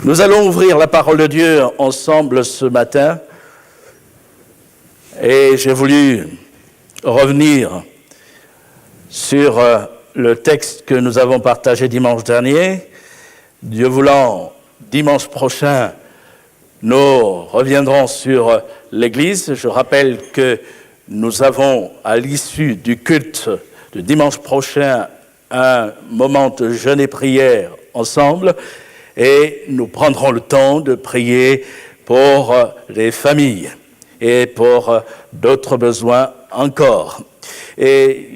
Nous allons ouvrir la parole de Dieu ensemble ce matin et j'ai voulu revenir sur le texte que nous avons partagé dimanche dernier. Dieu voulant, dimanche prochain, nous reviendrons sur l'Église. Je rappelle que nous avons, à l'issue du culte de dimanche prochain, un moment de jeûne et prière ensemble. Et nous prendrons le temps de prier pour les familles et pour d'autres besoins encore. Et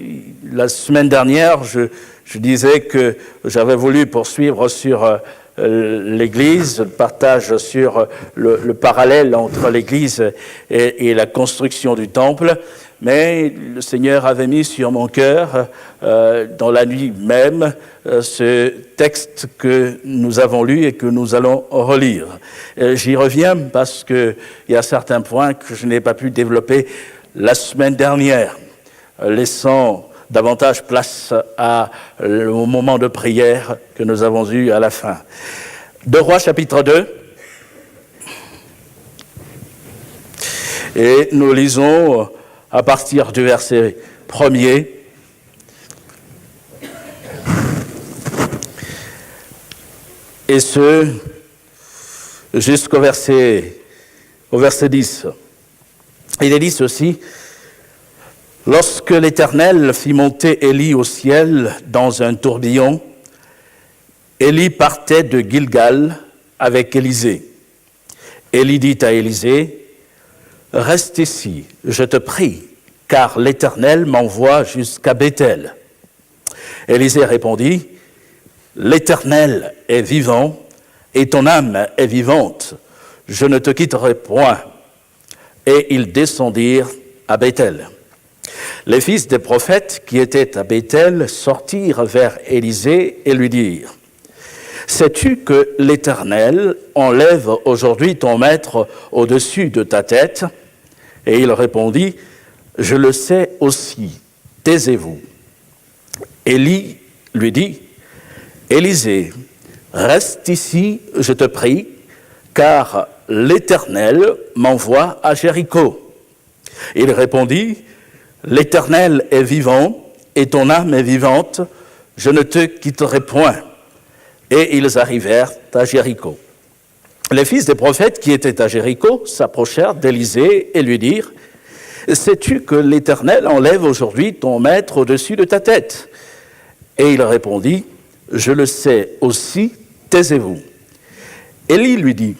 la semaine dernière, je disais que j'avais voulu poursuivre sur l'Église, le partage sur le parallèle entre l'Église et la construction du temple. Mais le Seigneur avait mis sur mon cœur, dans la nuit même, ce texte que nous avons lu et que nous allons relire. J'y reviens parce qu'il y a certains points que je n'ai pas pu développer la semaine dernière, laissant davantage place au moment de prière que nous avons eu à la fin. 2 Rois chapitre 2. Et nous lisons à partir du verset 1er. Et ce, jusqu'au verset 10. Il est dit ceci: lorsque l'Éternel fit monter Élie au ciel dans un tourbillon, Élie partait de Gilgal avec Élisée. Élie dit à Élisée: reste ici, je te prie, car l'Éternel m'envoie jusqu'à Béthel. Élisée répondit: l'Éternel est vivant, et ton âme est vivante, je ne te quitterai point. Et ils descendirent à Béthel. Les fils des prophètes qui étaient à Béthel sortirent vers Élisée et lui dirent: sais-tu que l'Éternel enlève aujourd'hui ton maître au-dessus de ta tête? Et il répondit: je le sais aussi, taisez-vous. Élie lui dit: Élisée, reste ici, je te prie, car l'Éternel m'envoie à Jéricho. Il répondit: l'Éternel est vivant, et ton âme est vivante, je ne te quitterai point. Et ils arrivèrent à Jéricho. Les fils des prophètes qui étaient à Jéricho s'approchèrent d'Élisée et lui dirent: sais-tu que l'Éternel enlève aujourd'hui ton maître au-dessus de ta tête? Et il répondit: je le sais aussi, taisez-vous. Élie lui dit: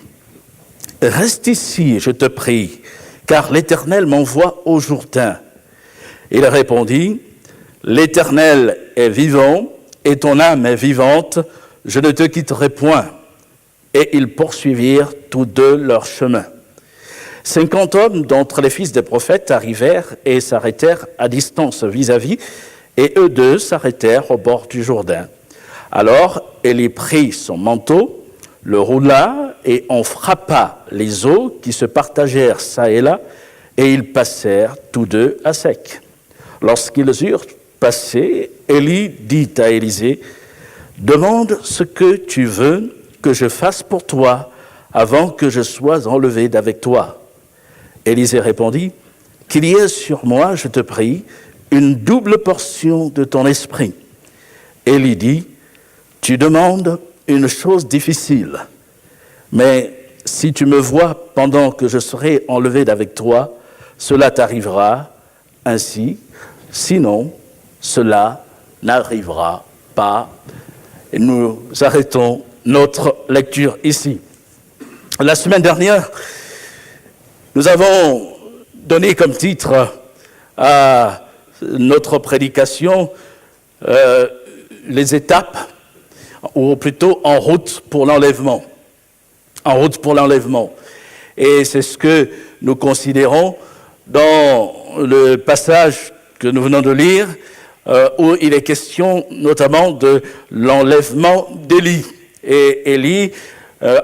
reste ici, je te prie, car l'Éternel m'envoie au Jourdain. Il répondit: l'Éternel est vivant, et ton âme est vivante, je ne te quitterai point. Et ils poursuivirent tous deux leur chemin. 50 hommes d'entre les fils des prophètes arrivèrent et s'arrêtèrent à distance vis-à-vis, et eux deux s'arrêtèrent au bord du Jourdain. Alors Élie prit son manteau, le roula et en frappa les eaux qui se partagèrent çà et là, et ils passèrent tous deux à sec. Lorsqu'ils eurent passé, Élie dit à Élisée: demande ce que tu veux que je fasse pour toi avant que je sois enlevé d'avec toi. Élisée répondit: qu'il y ait sur moi, je te prie, une double portion de ton esprit. Élie dit: tu demandes une chose difficile, mais si tu me vois pendant que je serai enlevé d'avec toi, cela t'arrivera ainsi, sinon cela n'arrivera pas. Et nous arrêtons notre lecture ici. La semaine dernière, nous avons donné comme titre à notre prédication les étapes, ou plutôt en route pour l'enlèvement. En route pour l'enlèvement. Et c'est ce que nous considérons dans le passage que nous venons de lire, où il est question notamment de l'enlèvement d'Élie. Et Élie,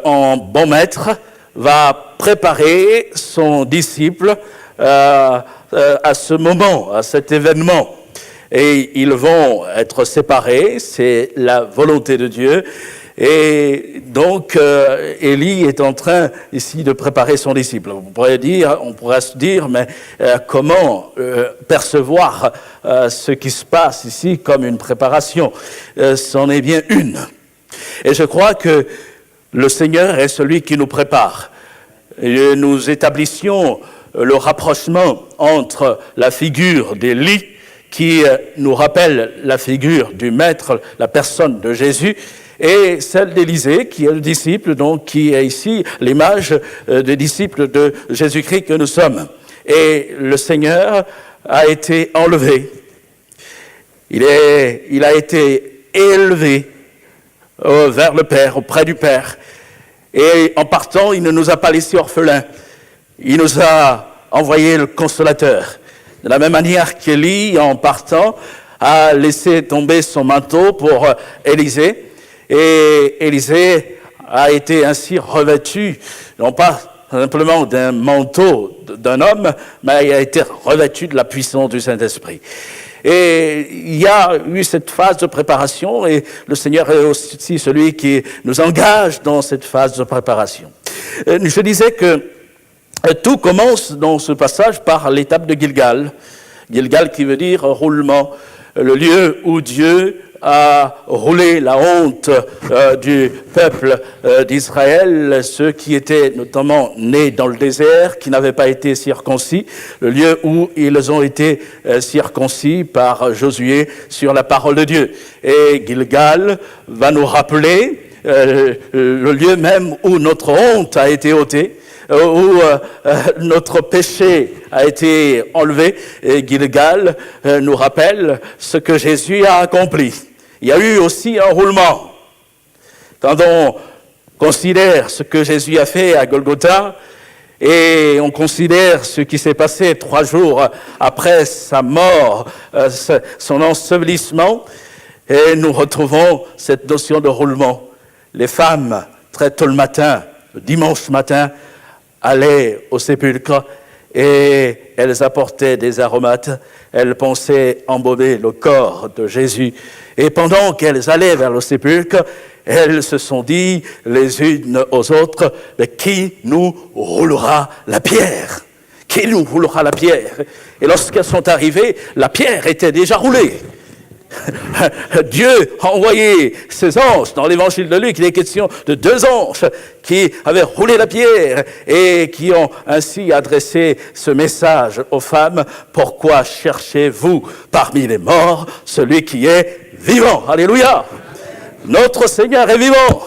en bon maître, va préparer son disciple à ce moment, à cet événement. Et ils vont être séparés, c'est la volonté de Dieu. Et donc, Élie est en train ici de préparer son disciple. On pourrait se dire, mais comment percevoir ce qui se passe ici comme une préparation? C'en est bien une. Et je crois que le Seigneur est celui qui nous prépare. Et nous établissions le rapprochement entre la figure d'Élie, qui nous rappelle la figure du Maître, la personne de Jésus, et celle d'Élisée, qui est le disciple, donc qui est ici l'image des disciples de Jésus-Christ que nous sommes. Et le Seigneur a été enlevé. Il a été élevé vers le Père, auprès du Père. Et en partant, il ne nous a pas laissés orphelins. Il nous a envoyé le Consolateur. De la même manière qu'Élie, en partant, a laissé tomber son manteau pour Élisée. Et Élisée a été ainsi revêtu, non pas simplement d'un manteau d'un homme, mais il a été revêtu de la puissance du Saint-Esprit. Et il y a eu cette phase de préparation, et le Seigneur est aussi celui qui nous engage dans cette phase de préparation. Je disais que tout commence dans ce passage par l'étape de Gilgal. Gilgal qui veut dire roulement, le lieu où Dieu a roulé la honte du peuple d'Israël, ceux qui étaient notamment nés dans le désert, qui n'avaient pas été circoncis, le lieu où ils ont été circoncis par Josué sur la parole de Dieu. Et Gilgal va nous rappeler le lieu même où notre honte a été ôtée, où notre péché a été enlevé, et Gilgal nous rappelle ce que Jésus a accompli. Il y a eu aussi un roulement. Quand on considère ce que Jésus a fait à Golgotha, et on considère ce qui s'est passé 3 jours après sa mort, son ensevelissement, et nous retrouvons cette notion de roulement. Les femmes, très tôt le matin, le dimanche matin, allaient au sépulcre et elles apportaient des aromates. Elles pensaient embaumer le corps de Jésus. Et pendant qu'elles allaient vers le sépulcre, elles se sont dit les unes aux autres, mais qui nous roulera la pierre? Qui nous roulera la pierre? Et lorsqu'elles sont arrivées, la pierre était déjà roulée. Dieu a envoyé ses anges. Dans l'évangile de Luc, il est question de 2 anges qui avaient roulé la pierre et qui ont ainsi adressé ce message aux femmes. Pourquoi cherchez-vous parmi les morts celui qui est vivant? Alléluia! Notre Seigneur est vivant.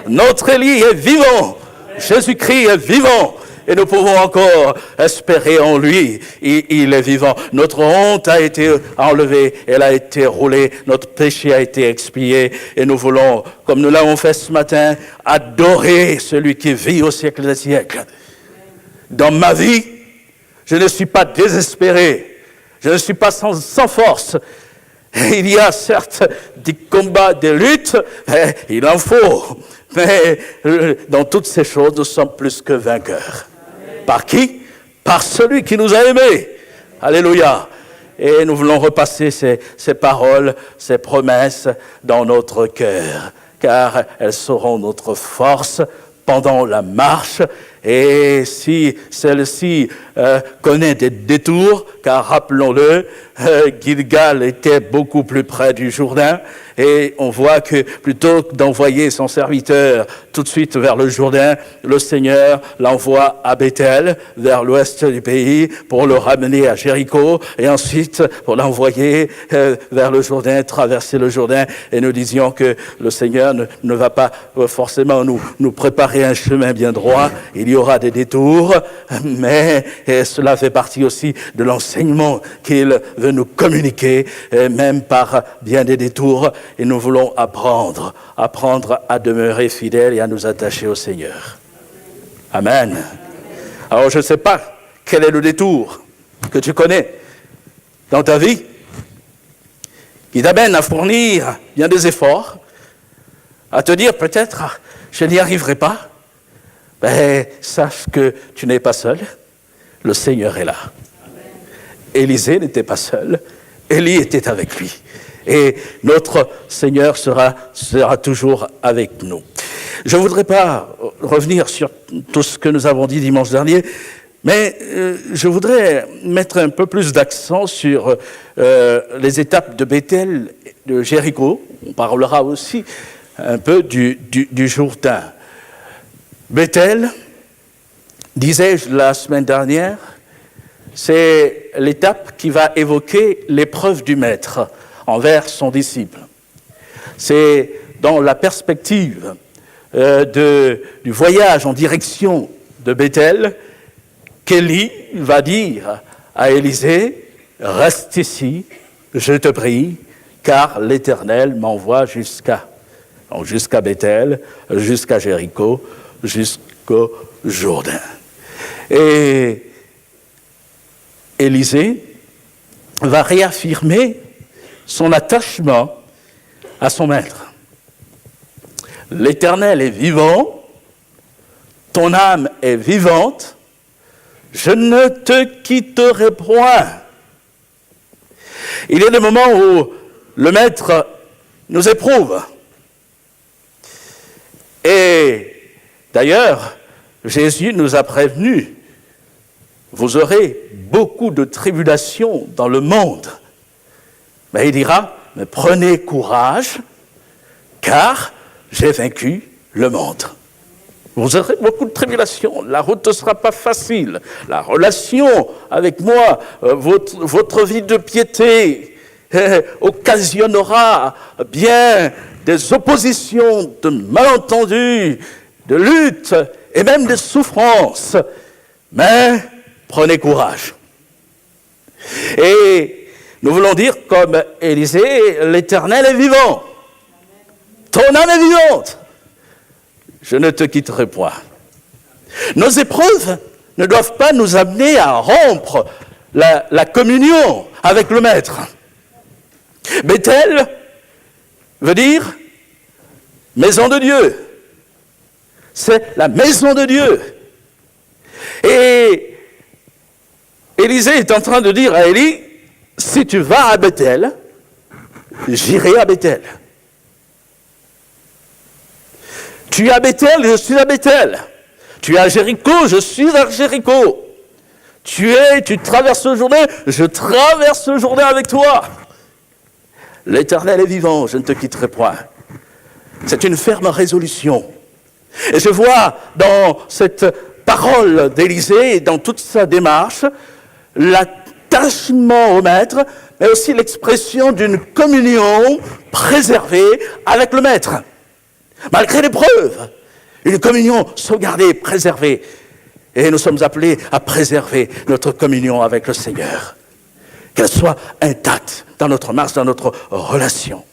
Notre Élie est vivant. Jésus-Christ est vivant. Et nous pouvons encore espérer en lui. Il est vivant. Notre honte a été enlevée. Elle a été roulée. Notre péché a été expié. Et nous voulons, comme nous l'avons fait ce matin, adorer celui qui vit au siècle des siècles. Dans ma vie, je ne suis pas désespéré. Je ne suis pas sans force. Il y a certes des combats, des luttes, il en faut. Mais dans toutes ces choses, nous sommes plus que vainqueurs. Par qui? Par celui qui nous a aimés. Alléluia. Et nous voulons repasser ces paroles, ces promesses dans notre cœur, car elles seront notre force pendant la marche. Et si celle-ci connaît des détours, car rappelons-le, Gilgal était beaucoup plus près du Jourdain, et on voit que plutôt que d'envoyer son serviteur tout de suite vers le Jourdain, le Seigneur l'envoie à Bethel, vers l'ouest du pays, pour le ramener à Jéricho, et ensuite pour l'envoyer vers le Jourdain, traverser le Jourdain. Et nous disions que le Seigneur ne va pas forcément nous préparer un chemin bien droit. Il y aura des détours, mais cela fait partie aussi de l'enseignement qu'il veut nous communiquer, même par bien des détours. Et nous voulons apprendre à demeurer fidèles et à nous attacher au Seigneur. Amen. Alors je ne sais pas quel est le détour que tu connais dans ta vie qui t'amène à fournir bien des efforts, à te dire peut-être je n'y arriverai pas. Ben, sache que tu n'es pas seul, le Seigneur est là. Élisée n'était pas seul, Élie était avec lui. Et notre Seigneur sera toujours avec nous. Je ne voudrais pas revenir sur tout ce que nous avons dit dimanche dernier, mais je voudrais mettre un peu plus d'accent sur les étapes de Béthel, de Jéricho. On parlera aussi un peu du Jourdain. Béthel, disais-je la semaine dernière, c'est l'étape qui va évoquer l'épreuve du Maître envers son disciple. C'est dans la perspective du voyage en direction de Béthel qu'Élie va dire à Élisée, « Reste ici, je te prie, car l'Éternel m'envoie jusqu'à Béthel, jusqu'à Jéricho, jusqu'au Jourdain. » Et Élisée va réaffirmer son attachement à son maître. L'Éternel est vivant, ton âme est vivante, je ne te quitterai point. Il y a des moments où le maître nous éprouve. Et d'ailleurs, Jésus nous a prévenus, vous aurez beaucoup de tribulations dans le monde. Mais il dira, mais prenez courage, car j'ai vaincu le monde. Vous aurez beaucoup de tribulations, la route ne sera pas facile, la relation avec moi, votre vie de piété occasionnera bien des oppositions, de malentendus, de luttes et même des souffrances. Mais prenez courage. Et nous voulons dire, comme Élisée, l'Éternel est vivant. Ton âme est vivante. Je ne te quitterai point. Nos épreuves ne doivent pas nous amener à rompre la communion avec le Maître. Béthel veut dire maison de Dieu. C'est la maison de Dieu. Et Élisée est en train de dire à Élie, si tu vas à Béthel, j'irai à Béthel. Tu es à Béthel, je suis à Béthel. Tu es à Jéricho, je suis à Jéricho. Tu traverses le Jourdain, je traverse le Jourdain avec toi. L'Éternel est vivant, je ne te quitterai point. C'est une ferme résolution. Et je vois dans cette parole d'Élisée, dans toute sa démarche, l'attachement au Maître, mais aussi l'expression d'une communion préservée avec le Maître. Malgré l'épreuve, une communion sauvegardée, préservée. Et nous sommes appelés à préserver notre communion avec le Seigneur. Qu'elle soit intacte dans notre marche, dans notre relation.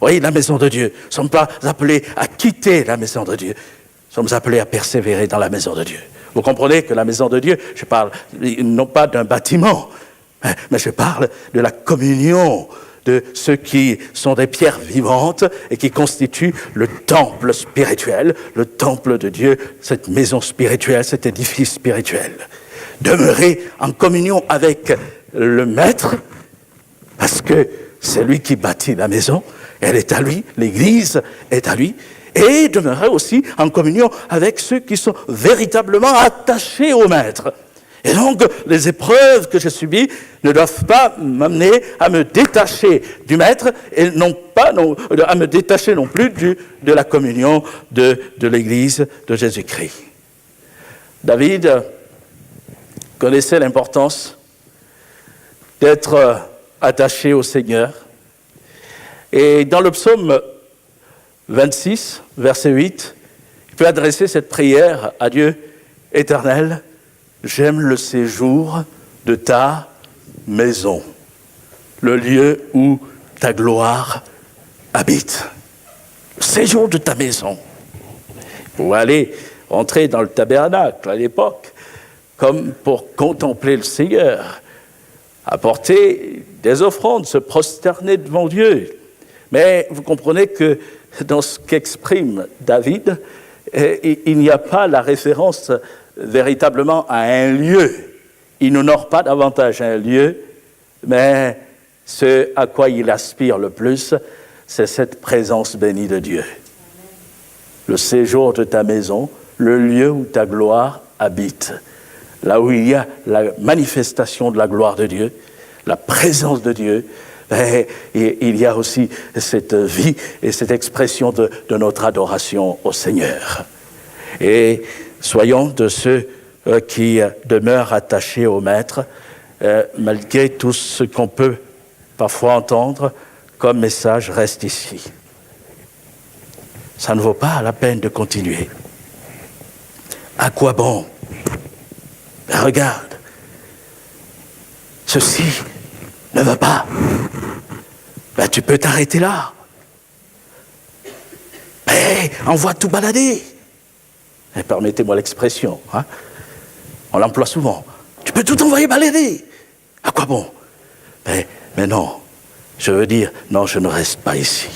Oui, la maison de Dieu. Nous ne sommes pas appelés à quitter la maison de Dieu. Nous sommes appelés à persévérer dans la maison de Dieu. Vous comprenez que la maison de Dieu, je parle non pas d'un bâtiment, mais je parle de la communion de ceux qui sont des pierres vivantes et qui constituent le temple spirituel, le temple de Dieu, cette maison spirituelle, cet édifice spirituel. Demeurer en communion avec le Maître, parce que c'est lui qui bâtit la maison, elle est à lui, l'Église est à lui, et demeurer aussi en communion avec ceux qui sont véritablement attachés au Maître. Et donc, les épreuves que j'ai subies ne doivent pas m'amener à me détacher du Maître et non pas à me détacher non plus de la communion de l'Église de Jésus-Christ. David connaissait l'importance d'être attaché au Seigneur. Et dans le psaume 26, verset 8, il peut adresser cette prière à Dieu éternel. J'aime le séjour de ta maison, le lieu où ta gloire habite. Le séjour de ta maison. Pour aller entrer dans le tabernacle à l'époque, comme pour contempler le Seigneur, apporter des offrandes, se prosterner devant Dieu. Mais vous comprenez que dans ce qu'exprime David, il n'y a pas la référence véritablement à un lieu. Il n'honore pas davantage un lieu, mais ce à quoi il aspire le plus, c'est cette présence bénie de Dieu. Le séjour de ta maison, le lieu où ta gloire habite, là où il y a la manifestation de la gloire de Dieu, la présence de Dieu, et il y a aussi cette vie et cette expression de notre adoration au Seigneur. Et soyons de ceux qui demeurent attachés au Maître, malgré tout ce qu'on peut parfois entendre comme message, reste ici. Ça ne vaut pas la peine de continuer. À quoi bon? Regarde, ceci ne va pas. Ben, tu peux t'arrêter là. Ben, envoie tout balader. Et permettez-moi l'expression, hein? On l'emploie souvent. Tu peux tout envoyer balader. À quoi bon? Ben, mais non, je veux dire, non, je ne reste pas ici.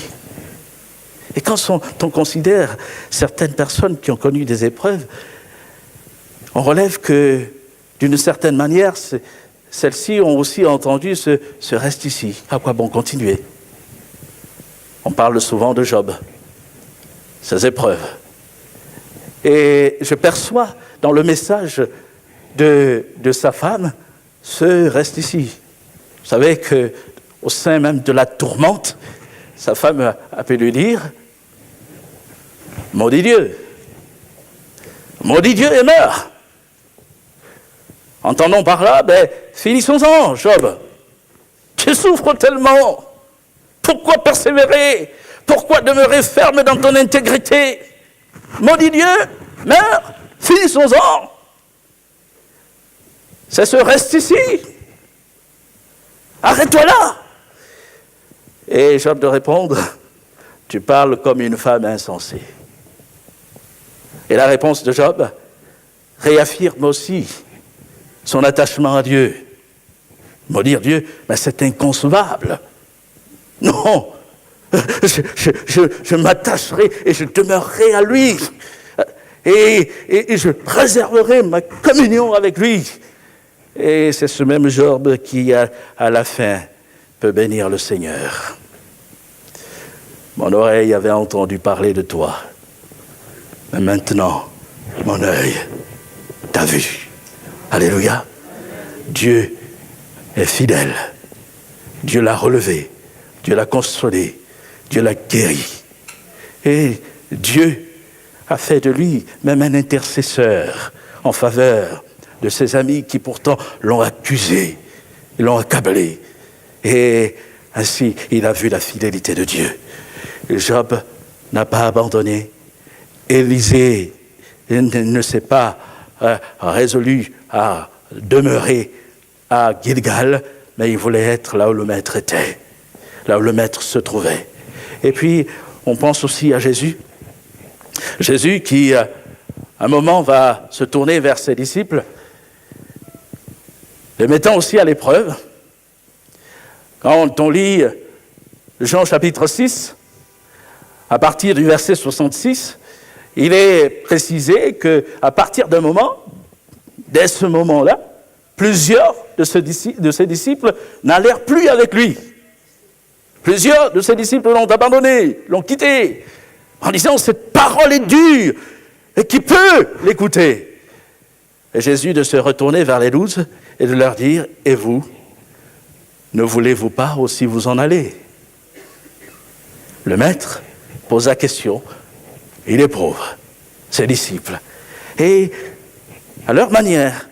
Et quand on considère certaines personnes qui ont connu des épreuves, on relève que, d'une certaine manière, celles-ci ont aussi entendu ce reste ici. À quoi bon continuer? On parle souvent de Job, ses épreuves. Et je perçois dans le message de sa femme ce reste ici. Vous savez qu'au sein même de la tourmente, sa femme a pu lui dire « Maudit Dieu et meurs !» Entendons par là, finissons-en, Job. Tu souffres tellement. Pourquoi persévérer? Pourquoi demeurer ferme dans ton intégrité? Maudit Dieu, meurs, finissons-en. C'est ce reste ici. Arrête-toi là. Et Job de répondre, tu parles comme une femme insensée. Et la réponse de Job réaffirme aussi son attachement à Dieu. Maudire Dieu, mais c'est inconcevable. Non, je m'attacherai et je demeurerai à lui. Et je préserverai ma communion avec lui. Et c'est ce même Job qui, à la fin, peut bénir le Seigneur. Mon oreille avait entendu parler de toi. Mais maintenant, mon œil t'a vu. Alléluia. Dieu est fidèle. Dieu l'a relevé. Dieu l'a consolé. Dieu l'a guéri. Et Dieu a fait de lui même un intercesseur en faveur de ses amis qui pourtant l'ont accusé, l'ont accablé. Et ainsi, il a vu la fidélité de Dieu. Job n'a pas abandonné. Élisée ne s'est pas résolu à demeurer à Gilgal, mais il voulait être là où le Maître était, là où le Maître se trouvait. Et puis, on pense aussi à Jésus. Jésus qui, à un moment, va se tourner vers ses disciples, les mettant aussi à l'épreuve. Quand on lit Jean chapitre 6, à partir du verset 66, il est précisé qu'à partir d'un moment, dès ce moment-là, plusieurs de ses disciples n'allèrent plus avec lui. Plusieurs de ses disciples l'ont abandonné, l'ont quitté, en disant « cette parole est dure, et qui peut l'écouter ?» Et Jésus de se retourner vers les 12 et de leur dire « Et vous, ne voulez-vous pas aussi vous en aller ?» Le Maître pose la question, il éprouve ses disciples. Et à leur manière,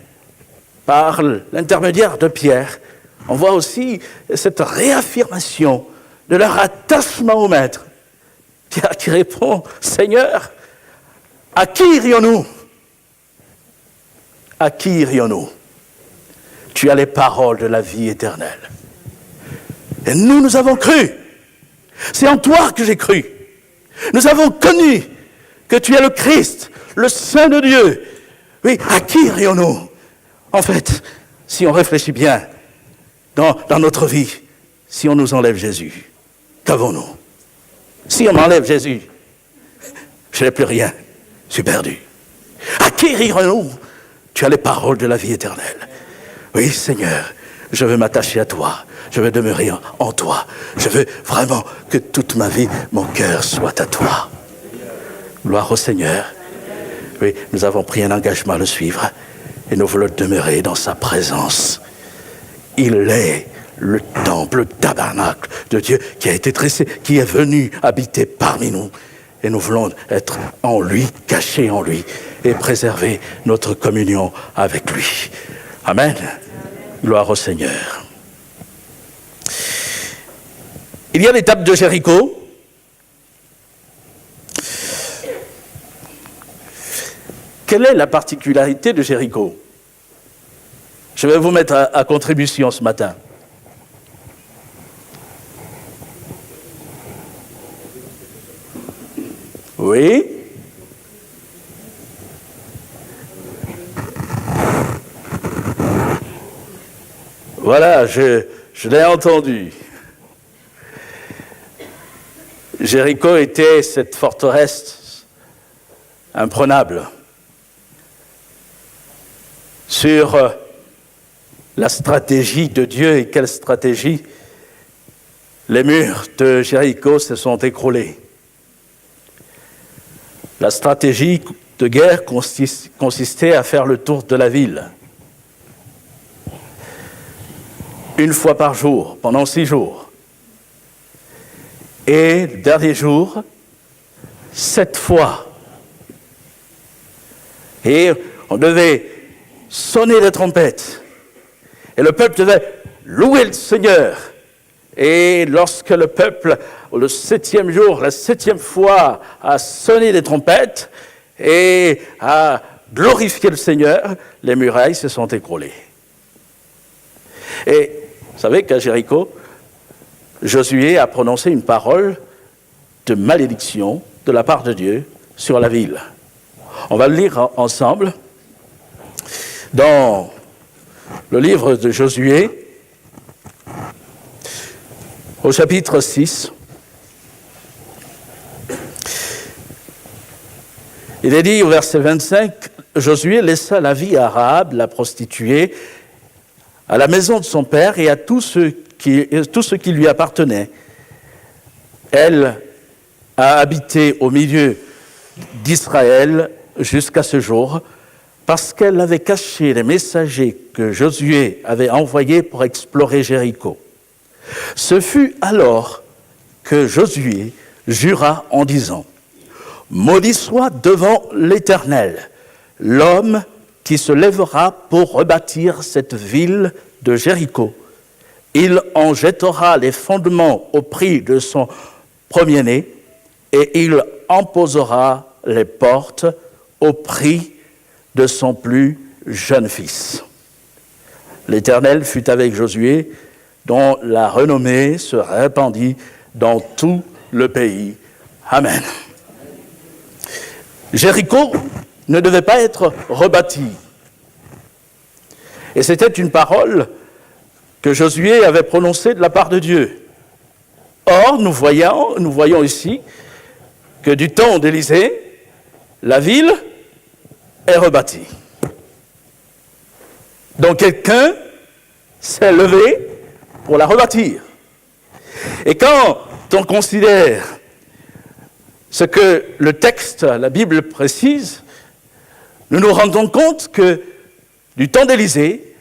par l'intermédiaire de Pierre, on voit aussi cette réaffirmation de leur attachement au Maître. Pierre qui répond, « Seigneur, à qui irions-nous? À qui irions-nous? Tu as les paroles de la vie éternelle. Et nous avons cru. C'est en toi que j'ai cru. Nous avons connu que tu es le Christ, le Saint de Dieu. Oui, à qui irions-nous? En fait, si on réfléchit bien dans notre vie, si on nous enlève Jésus, qu'avons-nous? Si on enlève Jésus, je n'ai plus rien, je suis perdu. À qui irions-nous? Tu as les paroles de la vie éternelle. Oui, Seigneur, je veux m'attacher à toi. je veux demeurer en toi. Je veux vraiment que toute ma vie, mon cœur soit à toi. Gloire au Seigneur. Oui, nous avons pris un engagement à le suivre et nous voulons demeurer dans sa présence. Il est le temple, le tabernacle de Dieu qui a été dressé, qui est venu habiter parmi nous. Et nous voulons être en lui, cachés en lui, et préserver notre communion avec lui. Amen. Gloire au Seigneur. Il y a l'étape de Jéricho. Quelle est la particularité de Jéricho? Je vais vous mettre à contribution ce matin. Oui. Voilà, je l'ai entendu. Jéricho était cette forteresse imprenable sur la stratégie de Dieu. Et quelle stratégie? Les murs de Jéricho se sont écroulés. La stratégie de guerre consistait à faire le tour de la ville. Une fois par jour, pendant 6 jours. Et le dernier jour, 7 fois. Et on devait sonner les trompettes. Et le peuple devait louer le Seigneur. Et lorsque le peuple, le 7e jour, la 7e fois, a sonné les trompettes et a glorifié le Seigneur, les murailles se sont écroulées. Et vous savez qu'à Jéricho, Josué a prononcé une parole de malédiction de la part de Dieu sur la ville. On va le lire ensemble dans le livre de Josué, au chapitre 6. Il est dit au verset 25, Josué laissa la vie à Rahab, la prostituée, à la maison de son père et à tout ce qui lui appartenait. Elle a habité au milieu d'Israël jusqu'à ce jour, parce qu'elle avait caché les messagers que Josué avait envoyés pour explorer Jéricho. Ce fut alors que Josué jura en disant « Maudit soit devant l'Éternel l'homme qui se lèvera pour rebâtir cette ville de Jéricho. Il en jettera les fondements au prix de son premier-né et il en posera les portes au prix de son plus jeune fils. » L'Éternel fut avec Josué, dont la renommée se répandit dans tout le pays. Amen. Jéricho ne devait pas être rebâti. Et c'était une parole que Josué avait prononcée de la part de Dieu. Or, nous voyons ici que du temps d'Élisée, la ville est rebâtie. Donc quelqu'un s'est levé pour la rebâtir. Et quand on considère ce que le texte, la Bible précise, nous nous rendons compte que du temps d'Élisée,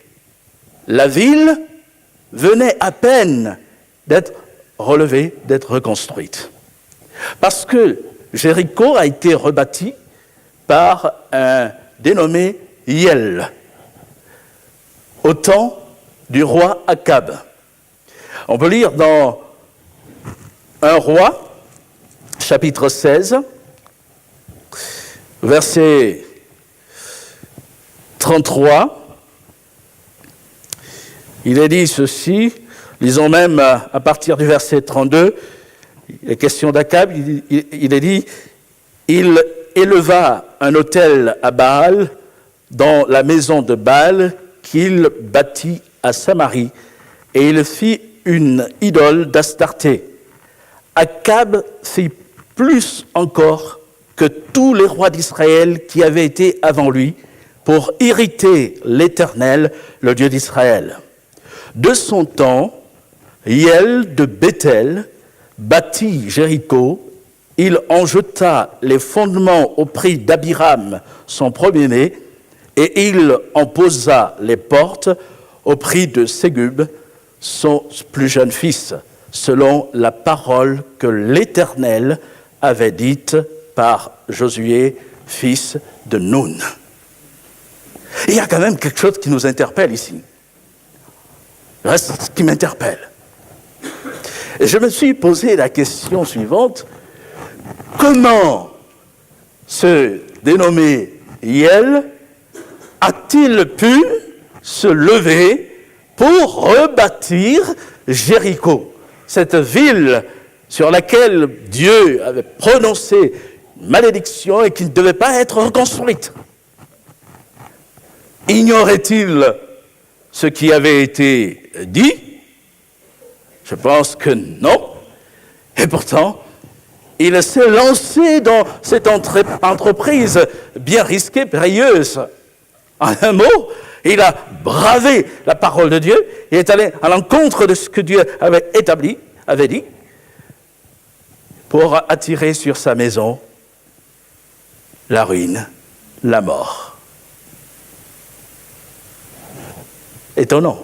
la ville venait à peine d'être relevée, d'être reconstruite. Parce que Jéricho a été rebâti par un dénommé Hiel, au temps du roi Akab. On peut lire dans 1 Roi, chapitre 16, verset 33. Il est dit ceci, lisons même à partir du verset 32, il est question d'Akab, il est dit « Il éleva un autel à Baal dans la maison de Baal qu'il bâtit à Samarie, et il fit une idole d'Astarté. Akab fit plus encore que tous les rois d'Israël qui avaient été avant lui pour irriter l'Éternel, le Dieu d'Israël. De son temps, Hiel de Béthel bâtit Jéricho, il en jeta les fondements au prix d'Abiram, son premier-né, et il en posa les portes au prix de Ségub, son plus jeune fils, selon la parole que l'Éternel avait dite par Josué, fils de Nun. Il y a quand même quelque chose qui nous interpelle ici. Ce qui m'interpelle. Et je me suis posé la question suivante. Comment ce dénommé Hiel a-t-il pu se lever pour rebâtir Jéricho, cette ville sur laquelle Dieu avait prononcé une malédiction et qui ne devait pas être reconstruite? Ignorait-il ce qui avait été dit? Je pense que non. Et pourtant, il s'est lancé dans cette entreprise bien risquée, périlleuse. En un mot, il a bravé la parole de Dieu et est allé à l'encontre de ce que Dieu avait établi, avait dit, pour attirer sur sa maison la ruine, la mort. Étonnant.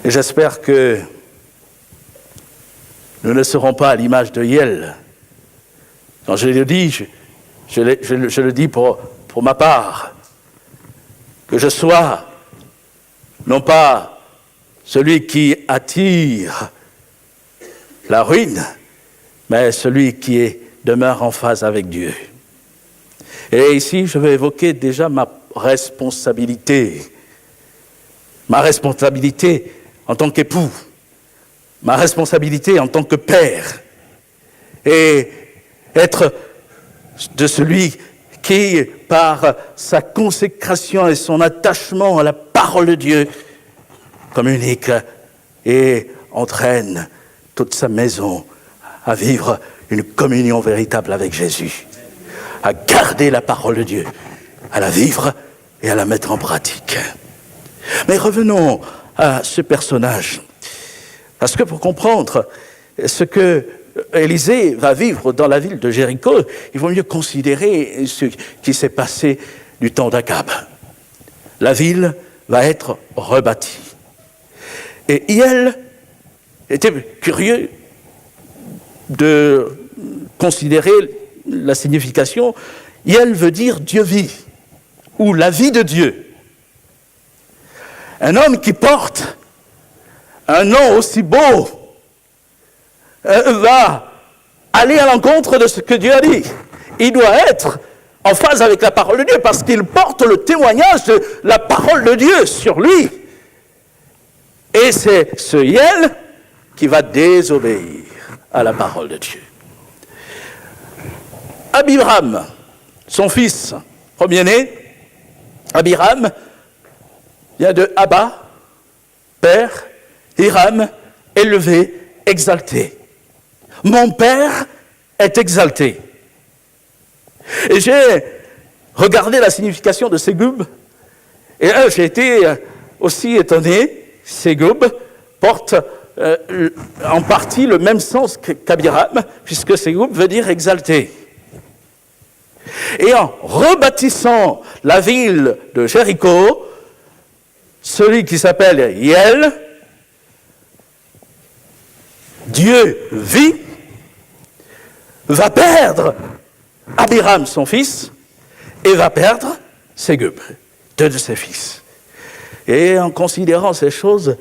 Et j'espère que nous ne serons pas à l'image de Hiel. Quand je le dis, je le dis pour ma part, que je sois non pas celui qui attire la ruine, mais celui qui demeure en phase avec Dieu. Et ici, je vais évoquer déjà ma responsabilité en tant qu'époux, ma responsabilité en tant que père, et être de celui qui, par sa consécration et son attachement à la parole de Dieu, communique et entraîne toute sa maison à vivre une communion véritable avec Jésus, à garder la parole de Dieu, à la vivre et à la mettre en pratique. Mais revenons à ce personnage, parce que pour comprendre ce que Élisée va vivre dans la ville de Jéricho, il vaut mieux considérer ce qui s'est passé du temps d'Akab. La ville va être rebâtie. Et Hiel était curieux de considérer la signification. Hiel veut dire Dieu vit, ou la vie de Dieu. Un homme qui porte un nom aussi beau va aller à l'encontre de ce que Dieu a dit. Il doit être en phase avec la parole de Dieu parce qu'il porte le témoignage de la parole de Dieu sur lui. Et c'est ce Hiel qui va désobéir à la parole de Dieu. Abiram, son fils premier-né, Abiram, vient de Abba, père, Hiram, élevé, exalté. Mon père est exalté. Et j'ai regardé la signification de Ségub, et là j'ai été aussi étonné. Ségub porte en partie le même sens qu'Abiram, puisque Ségub veut dire exalté. Et en rebâtissant la ville de Jéricho, celui qui s'appelle Hiel, Dieu vit, va perdre Abiram, son fils, et va perdre Ségub, deux de ses fils. Et en considérant ces choses,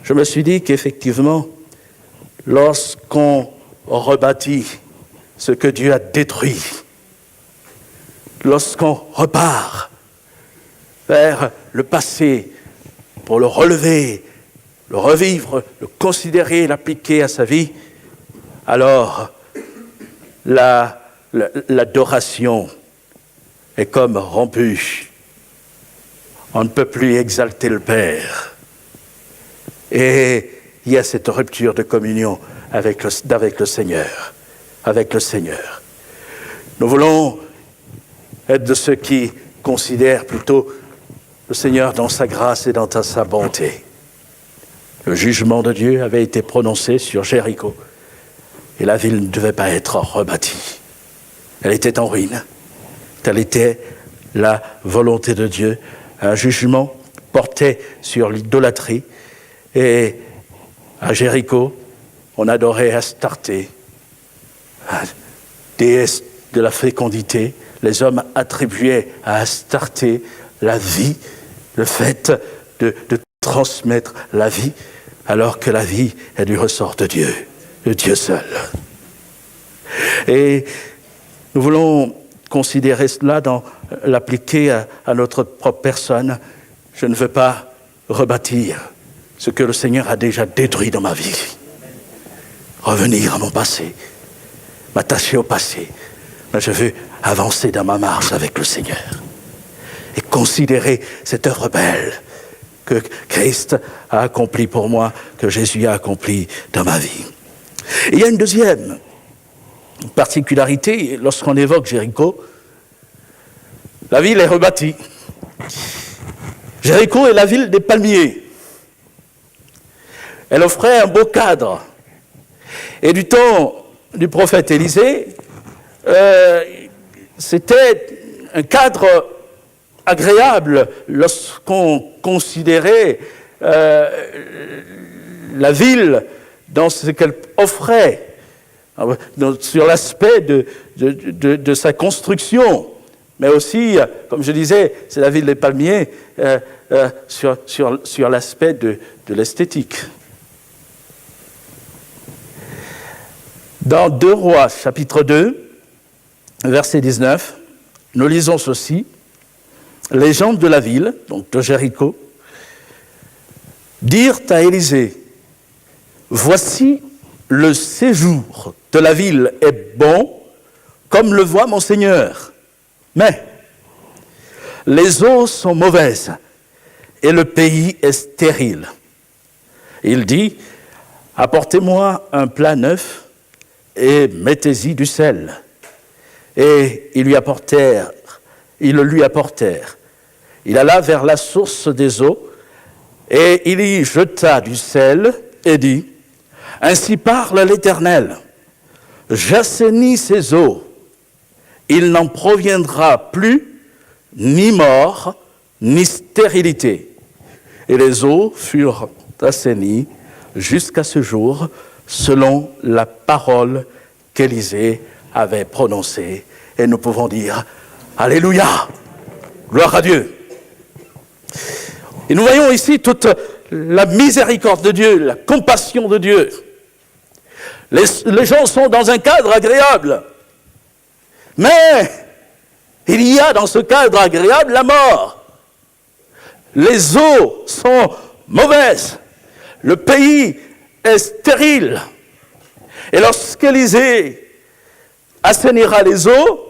je me suis dit qu'effectivement, lorsqu'on rebâtit ce que Dieu a détruit, lorsqu'on repart vers le passé pour le relever, le revivre, le considérer, l'appliquer à sa vie, alors l'adoration est comme rompue. On ne peut plus exalter le Père. Et il y a cette rupture de communion avec le Seigneur. Avec le Seigneur. Nous voulons être de ceux qui considèrent plutôt le Seigneur, dans sa grâce et dans sa bonté, le jugement de Dieu avait été prononcé sur Jéricho. Et la ville ne devait pas être rebâtie. Elle était en ruine. Telle était la volonté de Dieu. Un jugement porté sur l'idolâtrie. Et à Jéricho, on adorait Astarté, déesse de la fécondité. Les hommes attribuaient à Astarté la vie, le fait de transmettre la vie, alors que la vie est du ressort de Dieu seul. Et nous voulons considérer cela, l'appliquer à notre propre personne. Je ne veux pas rebâtir ce que le Seigneur a déjà détruit dans ma vie. Revenir à mon passé, m'attacher au passé. Mais je veux avancer dans ma marche avec le Seigneur et considérer cette œuvre belle que Christ a accomplie pour moi, que Jésus a accomplie dans ma vie. Et il y a une deuxième particularité, lorsqu'on évoque Jéricho, la ville est rebâtie. Jéricho est la ville des palmiers. Elle offrait un beau cadre. Et du temps du prophète Élisée, c'était un cadre agréable lorsqu'on considérait la ville dans ce qu'elle offrait, sur l'aspect de sa construction, mais aussi, comme je disais, c'est la ville des palmiers sur l'aspect de l'esthétique. Dans 2 Rois, chapitre 2, verset 19, nous lisons ceci. Les gens de la ville, donc de Jéricho, dirent à Élisée, « Voici le séjour de la ville est bon, comme le voit mon Seigneur. Mais les eaux sont mauvaises et le pays est stérile. » Il dit, « Apportez-moi un plat neuf et mettez-y du sel. » Et ils le lui apportèrent. Il alla vers la source des eaux et il y jeta du sel et dit, « Ainsi parle l'Éternel, j'assainis ces eaux, il n'en proviendra plus ni mort, ni stérilité. » Et les eaux furent assainies jusqu'à ce jour, selon la parole qu'Élisée avait prononcée. Et nous pouvons dire, Alléluia, gloire à Dieu. Et nous voyons ici toute la miséricorde de Dieu, la compassion de Dieu. Les gens sont dans un cadre agréable. Mais il y a dans ce cadre agréable la mort. Les eaux sont mauvaises. Le pays est stérile. Et lorsqu'Élisée assainira les eaux,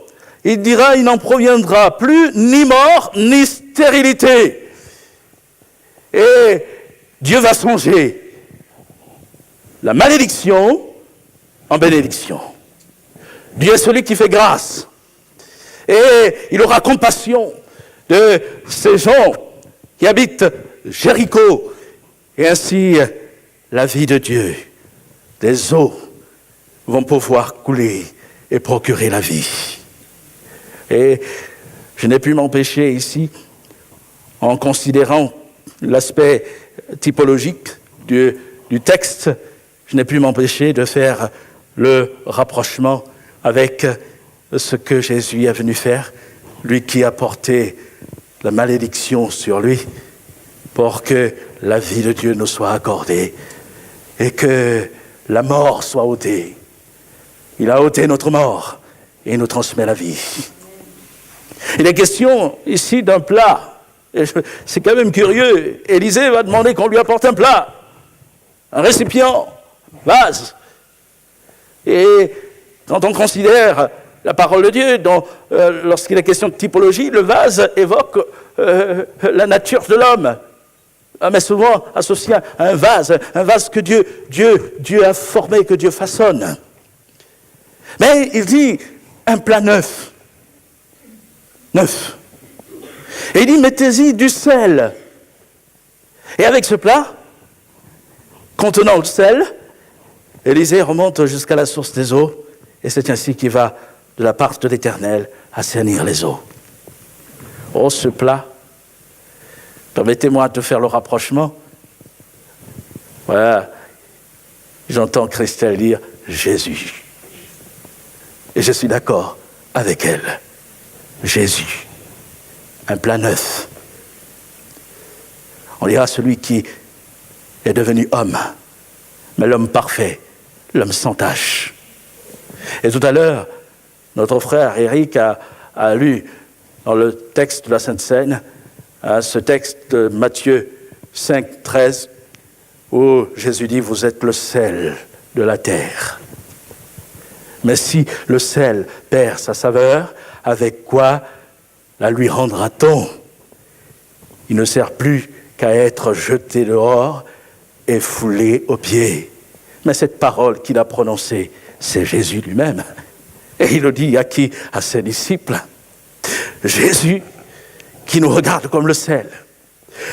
il dira, il n'en proviendra plus ni mort, ni stérilité. Et Dieu va changer la malédiction en bénédiction. Dieu est celui qui fait grâce. Et il aura compassion de ces gens qui habitent Jéricho. Et ainsi, la vie de Dieu, des eaux vont pouvoir couler et procurer la vie. Et je n'ai pu m'empêcher ici, en considérant l'aspect typologique du texte, je n'ai pu m'empêcher de faire le rapprochement avec ce que Jésus est venu faire, lui qui a porté la malédiction sur lui, pour que la vie de Dieu nous soit accordée et que la mort soit ôtée. Il a ôté notre mort et il nous transmet la vie. Il est question ici d'un plat. C'est quand même curieux. Élisée va demander qu'on lui apporte un plat, un récipient, un vase. Et quand on considère la parole de Dieu, lorsqu'il est question de typologie, le vase évoque la nature de l'homme. Mais souvent associé à un vase que Dieu a formé, que Dieu façonne. Mais il dit un plat neuf. Et il dit, mettez-y du sel. Et avec ce plat, contenant le sel, Élisée remonte jusqu'à la source des eaux, et c'est ainsi qu'il va, de la part de l'Éternel, assainir les eaux. Oh, ce plat, permettez-moi de faire le rapprochement. Voilà, j'entends Christelle dire Jésus. Et je suis d'accord avec elle. Jésus, un plat neuf. On dira celui qui est devenu homme, mais l'homme parfait, l'homme sans tache. Et tout à l'heure, notre frère Éric a lu dans le texte de la Sainte Seine, ce texte de Matthieu 5, 13, où Jésus dit « Vous êtes le sel de la terre ». Mais si le sel perd sa saveur, avec quoi la lui rendra-t-on? Il ne sert plus qu'à être jeté dehors et foulé aux pieds. Mais cette parole qu'il a prononcée, c'est Jésus lui-même. Et il le dit à qui? À ses disciples. Jésus qui nous regarde comme le sel.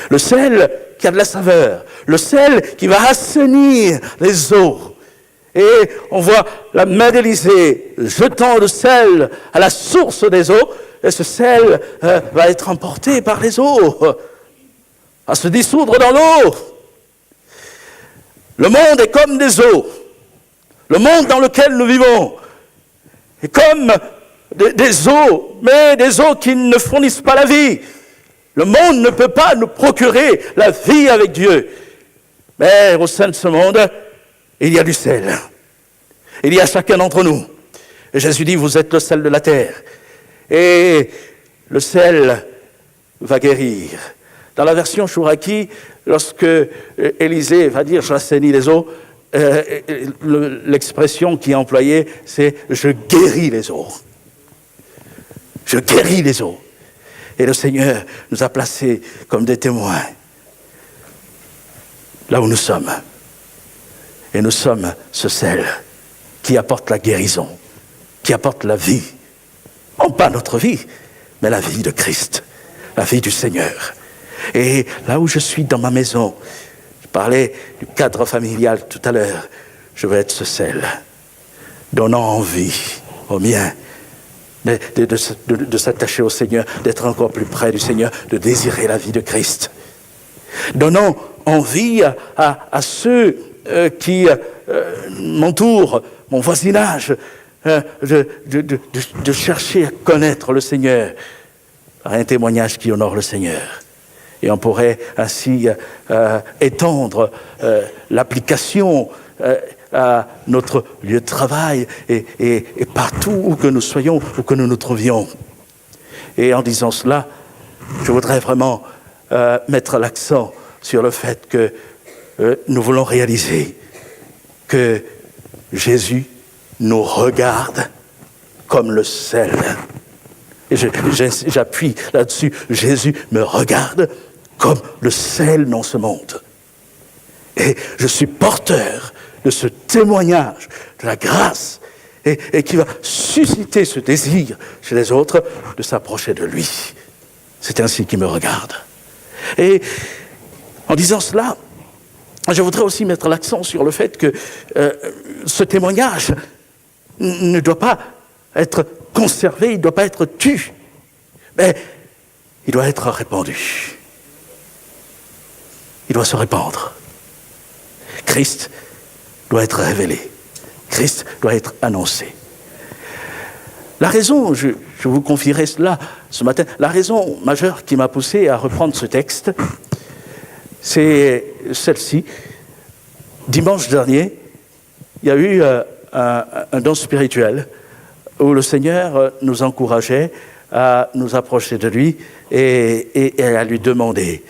Le sel qui a de la saveur. Le sel qui va assainir les eaux. Et on voit la main d'Élisée jetant le sel à la source des eaux. Et ce sel va être emporté par les eaux, à se dissoudre dans l'eau. Le monde est comme des eaux. Le monde dans lequel nous vivons est comme des eaux, mais des eaux qui ne fournissent pas la vie. Le monde ne peut pas nous procurer la vie avec Dieu. Mais au sein de ce monde, il y a du sel. Il y a chacun d'entre nous. Et Jésus dit, vous êtes le sel de la terre. Et le sel va guérir. Dans la version Chouraki, lorsque Élisée va dire, j'assainis les eaux, l'expression qui est employée, c'est « je guéris les eaux ». Je guéris les eaux. Et le Seigneur nous a placés comme des témoins là où nous sommes. Et nous sommes ce sel qui apporte la guérison, qui apporte la vie. Non pas notre vie, mais la vie de Christ, la vie du Seigneur. Et là où je suis dans ma maison, je parlais du cadre familial tout à l'heure, je veux être ce sel, donnant envie aux miens de s'attacher au Seigneur, d'être encore plus près du Seigneur, de désirer la vie de Christ. Donnant envie à ceux qui m'entourent, mon voisinage, de chercher à connaître le Seigneur par un témoignage qui honore le Seigneur. Et on pourrait ainsi étendre l'application à notre lieu de travail et partout où que nous soyons, où que nous nous trouvions. Et en disant cela, je voudrais vraiment mettre l'accent sur le fait que nous voulons réaliser que Jésus nous regarde comme le sel. Et j'appuie là-dessus, Jésus me regarde comme le sel dans ce monde. Et je suis porteur de ce témoignage de la grâce et qui va susciter ce désir chez les autres de s'approcher de lui. C'est ainsi qu'il me regarde. Et en disant cela, je voudrais aussi mettre l'accent sur le fait que ce témoignage ne doit pas être conservé, il ne doit pas être tu, mais il doit être répandu. Il doit se répandre. Christ doit être révélé. Christ doit être annoncé. La raison, je vous confierai cela ce matin, la raison majeure qui m'a poussé à reprendre ce texte, c'est celle-ci. Dimanche dernier, il y a eu un don spirituel où le Seigneur nous encourageait à nous approcher de lui et à lui demander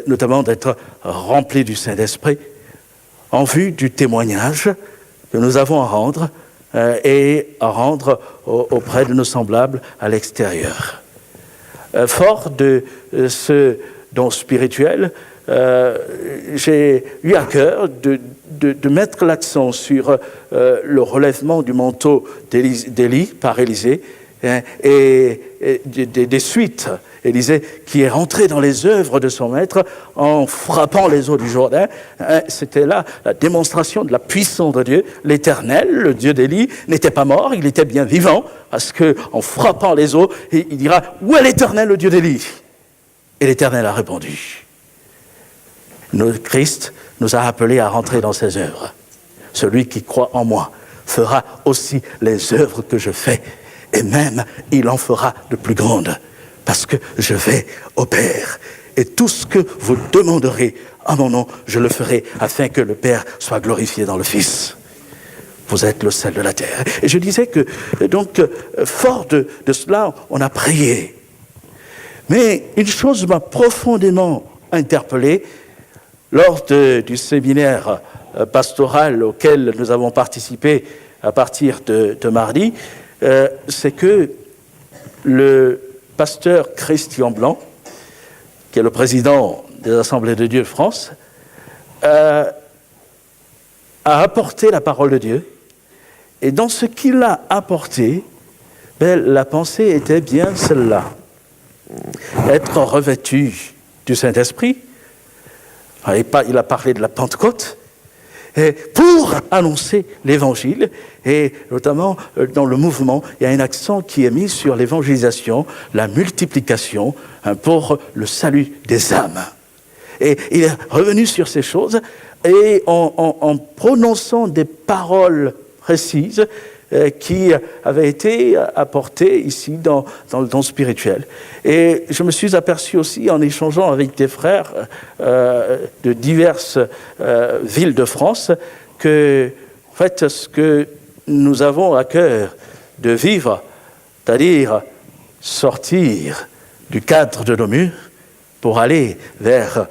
notamment d'être remplis du Saint-Esprit en vue du témoignage que nous avons à rendre et à rendre auprès de nos semblables à l'extérieur. Fort de ce don spirituel, j'ai eu à cœur de mettre l'accent sur le relèvement du manteau d'Élie par Élisée et des suites. Élisée qui est rentré dans les œuvres de son maître en frappant les eaux du Jourdain. C'était là la démonstration de la puissance de Dieu. L'Éternel, le Dieu d'Élie, n'était pas mort, il était bien vivant, parce qu'en frappant les eaux, il dira « Où est l'Éternel, le Dieu d'Élie ?» Et l'Éternel a répondu. Christ nous a appelés à rentrer dans ses œuvres. Celui qui croit en moi fera aussi les œuvres que je fais, et même il en fera de plus grandes. Parce que je vais au Père. Et tout ce que vous demanderez à mon nom, je le ferai afin que le Père soit glorifié dans le Fils. Vous êtes le sel de la terre. Et je disais que, donc, fort de cela, on a prié. Mais une chose m'a profondément interpellé lors du séminaire pastoral auquel nous avons participé à partir de mardi, c'est que le pasteur Christian Blanc, qui est le président des Assemblées de Dieu de France, a apporté la parole de Dieu. Et dans ce qu'il a apporté, la pensée était bien celle-là. Être revêtu du Saint-Esprit. Il a parlé de la Pentecôte. Pour annoncer l'évangile, et notamment dans le mouvement, il y a un accent qui est mis sur l'évangélisation, la multiplication pour le salut des âmes. Et il est revenu sur ces choses, et en prononçant des paroles précises qui avaient été apportées ici dans le don spirituel. Et je me suis aperçu aussi, en échangeant avec des frères de diverses villes de France, que, en fait, ce que nous avons à cœur de vivre, c'est-à-dire sortir du cadre de nos murs pour aller vers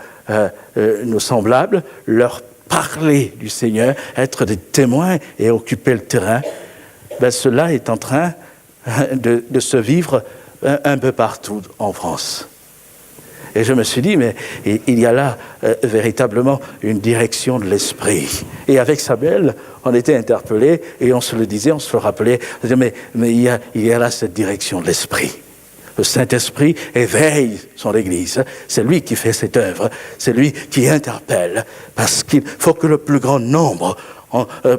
nos semblables, leur parler du Seigneur, être des témoins et occuper le terrain, cela est en train de se vivre un peu partout en France. Et je me suis dit, mais il y a là véritablement une direction de l'esprit. Et avec Samuel, on était interpellés et on se le disait, on se le rappelait, mais il y a là cette direction de l'esprit. Le Saint-Esprit éveille son Église. C'est lui qui fait cette œuvre. C'est lui qui interpelle. Parce qu'il faut que le plus grand nombre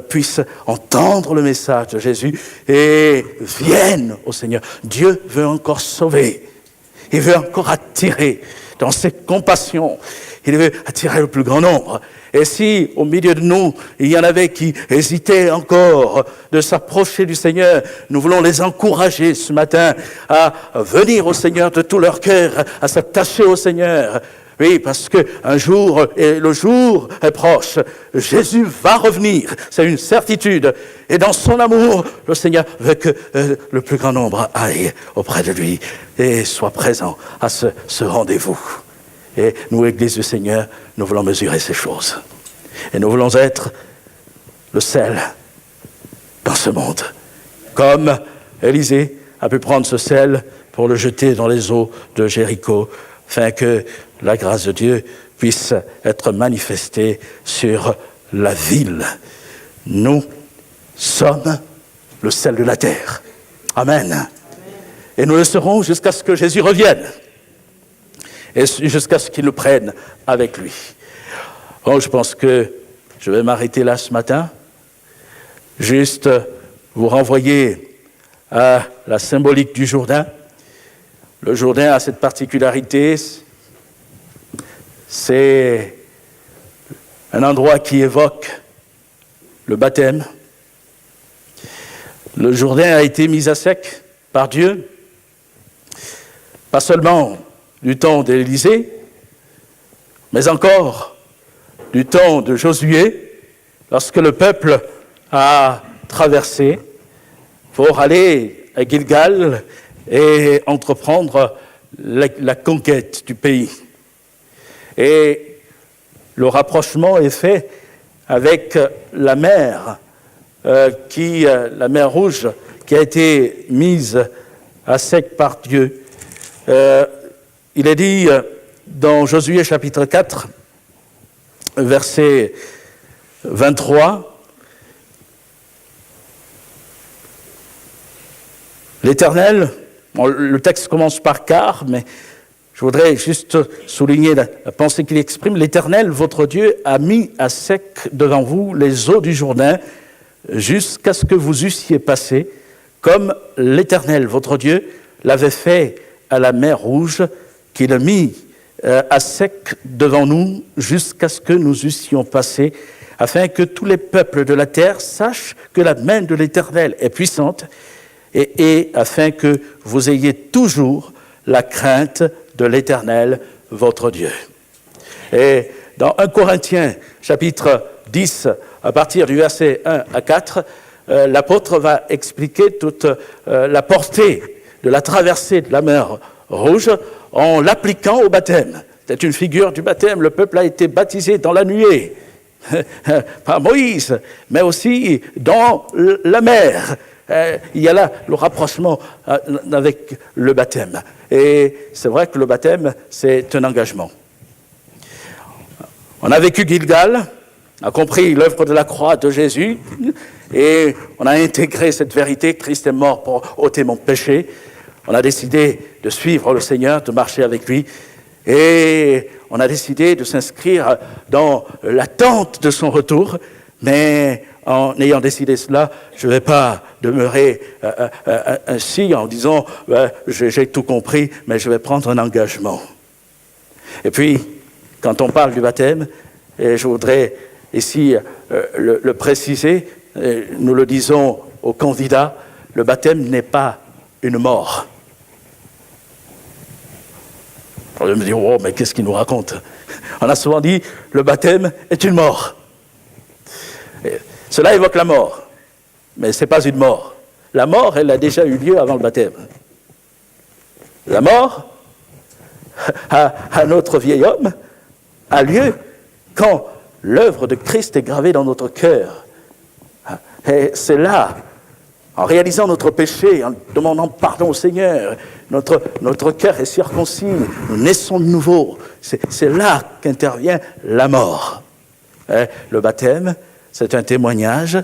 puisse entendre le message de Jésus et vienne au Seigneur. Dieu veut encore sauver. Il veut encore attirer dans ses compassions. Il veut attirer le plus grand nombre. Et si, au milieu de nous, il y en avait qui hésitaient encore de s'approcher du Seigneur, nous voulons les encourager ce matin à venir au Seigneur de tout leur cœur, à s'attacher au Seigneur. Oui, parce qu'un jour, et le jour est proche, Jésus va revenir, c'est une certitude. Et dans son amour, le Seigneur veut que le plus grand nombre aille auprès de lui et soit présent à ce rendez-vous. Et nous, Église du Seigneur, nous voulons mesurer ces choses. Et nous voulons être le sel dans ce monde. Comme Élisée a pu prendre ce sel pour le jeter dans les eaux de Jéricho, afin que la grâce de Dieu puisse être manifestée sur la ville. Nous sommes le sel de la terre. Amen. Et nous le serons jusqu'à ce que Jésus revienne. Et jusqu'à ce qu'il nous prenne avec lui. Bon, je pense que je vais m'arrêter là ce matin. Juste vous renvoyer à la symbolique du Jourdain. Le Jourdain a cette particularité, c'est un endroit qui évoque le baptême. Le Jourdain a été mis à sec par Dieu, pas seulement du temps d'Élisée, mais encore du temps de Josué, lorsque le peuple a traversé pour aller à Gilgal et entreprendre la conquête du pays. Et le rapprochement est fait avec la mer, la mer Rouge, qui a été mise à sec par Dieu. Il est dit dans Josué chapitre 4, verset 23, L'Éternel, le texte commence par « car », mais je voudrais juste souligner la pensée qu'il exprime. « L'Éternel, votre Dieu, a mis à sec devant vous les eaux du Jourdain jusqu'à ce que vous eussiez passé, comme l'Éternel, votre Dieu, l'avait fait à la mer Rouge, qu'il a mis à sec devant nous jusqu'à ce que nous eussions passé, afin que tous les peuples de la terre sachent que la main de l'Éternel est puissante, et afin que vous ayez toujours la crainte de l'Éternel, votre Dieu. » Et dans 1 Corinthiens, chapitre 10, à partir du verset 1 à 4, l'apôtre va expliquer toute la portée de la traversée de la mer Rouge en l'appliquant au baptême. C'est une figure du baptême. Le peuple a été baptisé dans la nuée par Moïse, mais aussi dans la mer. Il y a là le rapprochement avec le baptême. Et c'est vrai que le baptême, c'est un engagement. On a vécu Gilgal, on a compris l'œuvre de la croix de Jésus, et on a intégré cette vérité, Christ est mort pour ôter mon péché. On a décidé de suivre le Seigneur, de marcher avec lui, et on a décidé de s'inscrire dans l'attente de son retour, mais en ayant décidé cela, je ne vais pas demeurer ainsi en disant j'ai tout compris, mais je vais prendre un engagement. Et puis, quand on parle du baptême, et je voudrais ici le préciser, nous le disons aux candidats, le baptême n'est pas une mort. On va me dire, oh, mais qu'est-ce qu'il nous raconte? On a souvent dit, le baptême est une mort. Et cela évoque la mort, mais ce n'est pas une mort. La mort, elle a déjà eu lieu avant le baptême. La mort à notre vieil homme a lieu quand l'œuvre de Christ est gravée dans notre cœur. Et c'est là, en réalisant notre péché, en demandant pardon au Seigneur, notre cœur est circoncis, nous naissons de nouveau. C'est là qu'intervient la mort. Le baptême, c'est un témoignage,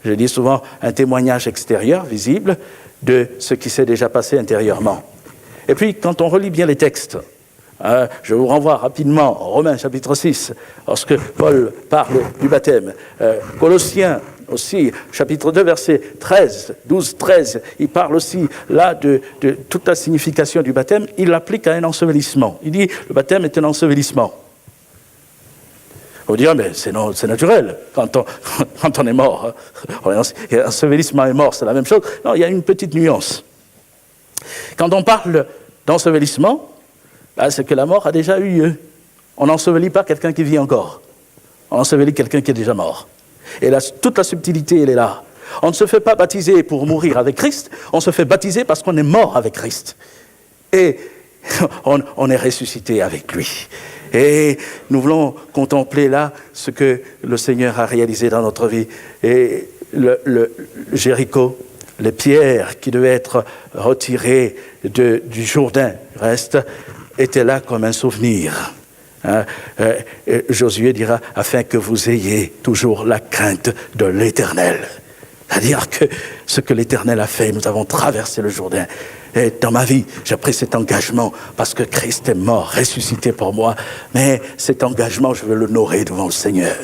je dis souvent un témoignage extérieur, visible, de ce qui s'est déjà passé intérieurement. Et puis, quand on relit bien les textes, je vous renvoie rapidement en Romains chapitre 6, lorsque Paul parle du baptême. Colossiens aussi, chapitre 2, verset 13, 12, 13, il parle aussi là de toute la signification du baptême. Il l'applique à un ensevelissement. Il dit, le baptême est un ensevelissement. On va dire, mais c'est naturel, quand on est mort. Ensevelissement et mort, c'est la même chose. Non, il y a une petite nuance. Quand on parle d'ensevelissement, c'est que la mort a déjà eu lieu. On n'ensevelit pas quelqu'un qui vit encore. On ensevelit quelqu'un qui est déjà mort. Et là, toute la subtilité, elle est là. On ne se fait pas baptiser pour mourir avec Christ, on se fait baptiser parce qu'on est mort avec Christ. Et on est ressuscité avec lui. Et nous voulons contempler là ce que le Seigneur a réalisé dans notre vie. Et le Jéricho, les pierres qui devaient être retirées du Jourdain, reste, étaient là comme un souvenir. Josué dira, afin que vous ayez toujours la crainte de l'Éternel. C'est-à-dire que ce que l'Éternel a fait, nous avons traversé le Jourdain. Et dans ma vie, j'ai pris cet engagement parce que Christ est mort, ressuscité pour moi. Mais cet engagement, je veux l'honorer devant le Seigneur.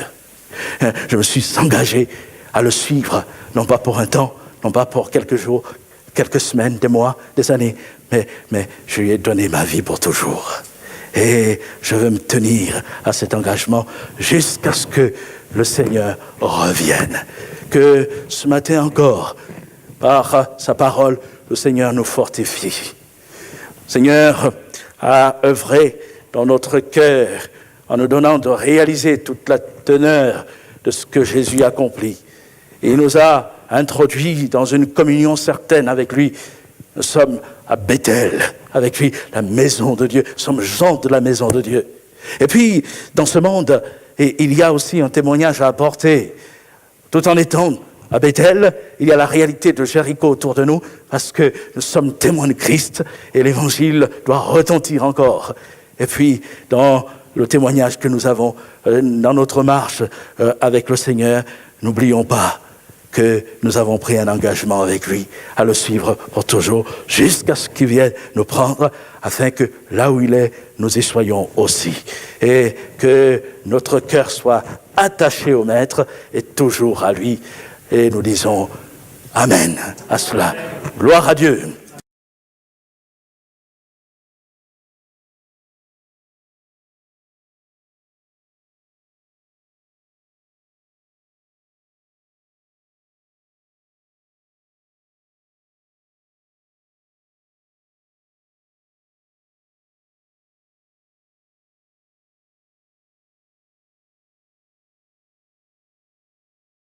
Je me suis engagé à le suivre, non pas pour un temps, non pas pour quelques jours, quelques semaines, des mois, des années, mais je lui ai donné ma vie pour toujours. Et je veux me tenir à cet engagement jusqu'à ce que le Seigneur revienne. Que ce matin encore, par sa parole, le Seigneur nous fortifie. Le Seigneur a œuvré dans notre cœur en nous donnant de réaliser toute la teneur de ce que Jésus accomplit. Il nous a introduits dans une communion certaine avec lui. Nous sommes à Bethel, avec lui, la maison de Dieu. Nous sommes gens de la maison de Dieu. Et puis, dans ce monde, il y a aussi un témoignage à apporter. Tout en étant à Bethel, il y a la réalité de Jéricho autour de nous, parce que nous sommes témoins de Christ, et l'évangile doit retentir encore. Et puis, dans le témoignage que nous avons dans notre marche avec le Seigneur, n'oublions pas que nous avons pris un engagement avec lui à le suivre pour toujours, jusqu'à ce qu'il vienne nous prendre, afin que là où il est, nous y soyons aussi. Et que notre cœur soit attaché au Maître et toujours à lui. Et nous disons Amen à cela. Gloire à Dieu.